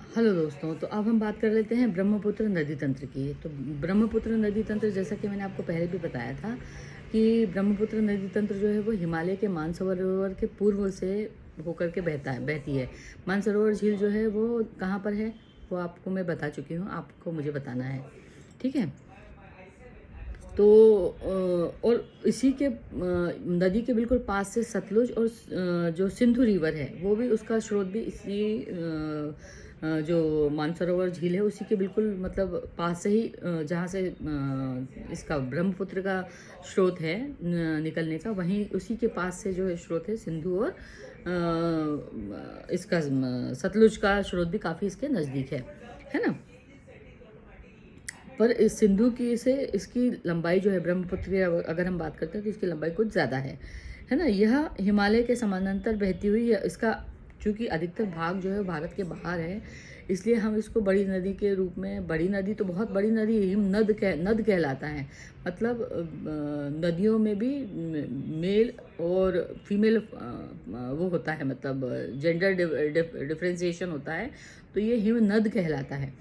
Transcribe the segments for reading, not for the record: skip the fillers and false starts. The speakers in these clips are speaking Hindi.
हेलो दोस्तों, तो अब हम बात कर लेते हैं ब्रह्मपुत्र नदी तंत्र की। तो ब्रह्मपुत्र नदी तंत्र, जैसा कि मैंने आपको पहले भी बताया था कि ब्रह्मपुत्र नदी तंत्र जो है वो हिमालय के मानसरोवर के पूर्व से होकर के बहती है। मानसरोवर झील जो है वो कहाँ पर है वो आपको मैं बता चुकी हूँ, आपको मुझे बताना है। ठीक है। तो और इसी के नदी के बिल्कुल पास से सतलुज और जो सिंधु रिवर है वो भी, उसका स्रोत भी इसी जो मानसरोवर झील है उसी के बिल्कुल मतलब पास से ही, जहाँ से इसका ब्रह्मपुत्र का स्रोत है निकलने का, वहीं उसी के पास से जो है स्रोत है सिंधु और इसका सतलुज का स्रोत भी काफ़ी इसके नज़दीक है ना। पर इस सिंधु की से इसकी लंबाई जो है ब्रह्मपुत्र की अगर हम बात करते हैं तो इसकी लंबाई कुछ ज़्यादा है ना। यह हिमालय के समानांतर बहती हुई इसका चूँकि अधिकतर भाग जो है भारत के बाहर है, इसलिए हम इसको बड़ी नदी के रूप में, बड़ी नदी तो बहुत बड़ी नदी नद कहलाता है। मतलब नदियों में भी मेल और फीमेल वो होता है, मतलब जेंडर डिफरेंशिएशन होता है, तो ये हिम नद कहलाता है।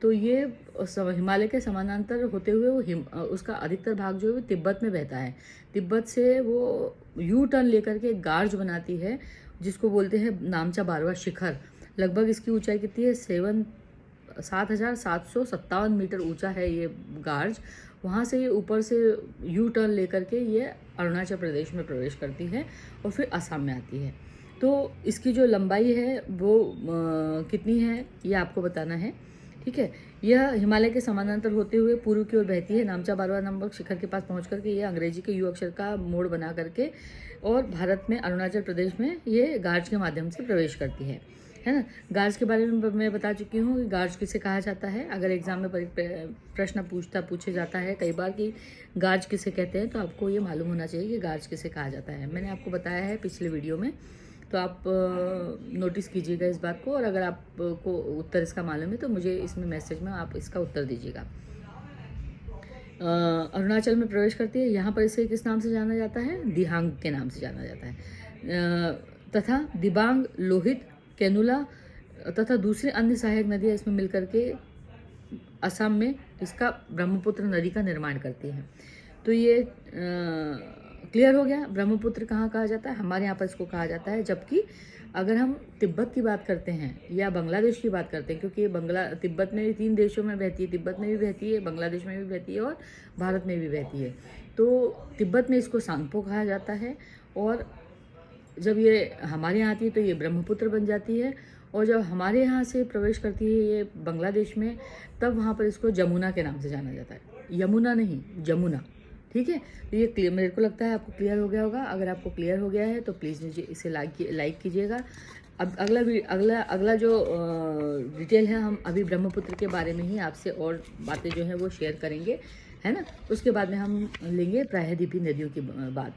तो ये हिमालय के समानांतर होते हुए वो उसका अधिकतर भाग जो है वो तिब्बत में बहता है। तिब्बत से वो यू टर्न लेकर के एक गार्ज बनाती है जिसको बोलते हैं नामचा बारवा शिखर। लगभग इसकी ऊंचाई कितनी है? 7,757 मीटर ऊंचा है ये गार्ज। वहाँ से ये ऊपर से यू टर्न लेकर के ये अरुणाचल प्रदेश में प्रवेश करती है और फिर असम में आती है। तो इसकी जो लंबाई है वो कितनी है ये आपको बताना है। ठीक है। यह हिमालय के समानांतर होते हुए पूर्व की ओर बहती है। नामचा बारवा नामक शिखर के पास पहुंच करके ये अंग्रेजी के यू अक्षर का मोड़ बना करके और भारत में अरुणाचल प्रदेश में ये गार्ज के माध्यम से प्रवेश करती है ना। गार्ज के बारे में मैं बता चुकी हूँ कि गार्ज किसे कहा जाता है। अगर एग्जाम में प्रश्न पूछे जाता है कई बार कि गार्ज किसे कहते हैं, तो आपको ये मालूम होना चाहिए कि गार्ज किसे कहा जाता है। मैंने आपको बताया है पिछले वीडियो में, तो आप नोटिस कीजिएगा इस बात को। और अगर आपको उत्तर इसका मालूम है तो मुझे इसमें मैसेज में आप इसका उत्तर दीजिएगा। अरुणाचल में प्रवेश करती है। यहाँ पर इसे किस नाम से जाना जाता है? दिहांग के नाम से जाना जाता है। तथा दिबांग, लोहित, कैनुला तथा दूसरी अन्य सहायक नदियाँ इसमें मिलकर के असम में इसका ब्रह्मपुत्र नदी का निर्माण करती हैं। तो ये क्लियर हो गया। ब्रह्मपुत्र कहाँ कहा जाता है? हमारे यहाँ पर इसको कहा जाता है। जबकि अगर हम तिब्बत की बात करते हैं या बांग्लादेश की बात करते हैं, क्योंकि तिब्बत में भी 3 देशों में बहती है, तिब्बत में भी बहती है, बांग्लादेश में भी बहती है और भारत में भी बहती है। तो तिब्बत में इसको सांगपो कहा जाता है, और जब ये हमारे यहाँ आती है तो ये ब्रह्मपुत्र बन जाती है, और जब हमारे यहाँ से प्रवेश करती है ये बांग्लादेश में, तब वहाँ पर इसको जमुना के नाम से जाना जाता है। यमुना नहीं, जमुना। ठीक है। तो ये क्लियर, मेरे को लगता है आपको क्लियर हो गया होगा। अगर आपको क्लियर हो गया है तो प्लीज़ मुझे इसे लाइक कीजिएगा। अब अगला जो डिटेल है, हम अभी ब्रह्मपुत्र के बारे में ही आपसे और बातें जो हैं वो शेयर करेंगे, है ना। उसके बाद में हम लेंगे प्रायद्वीपीय नदियों की बात।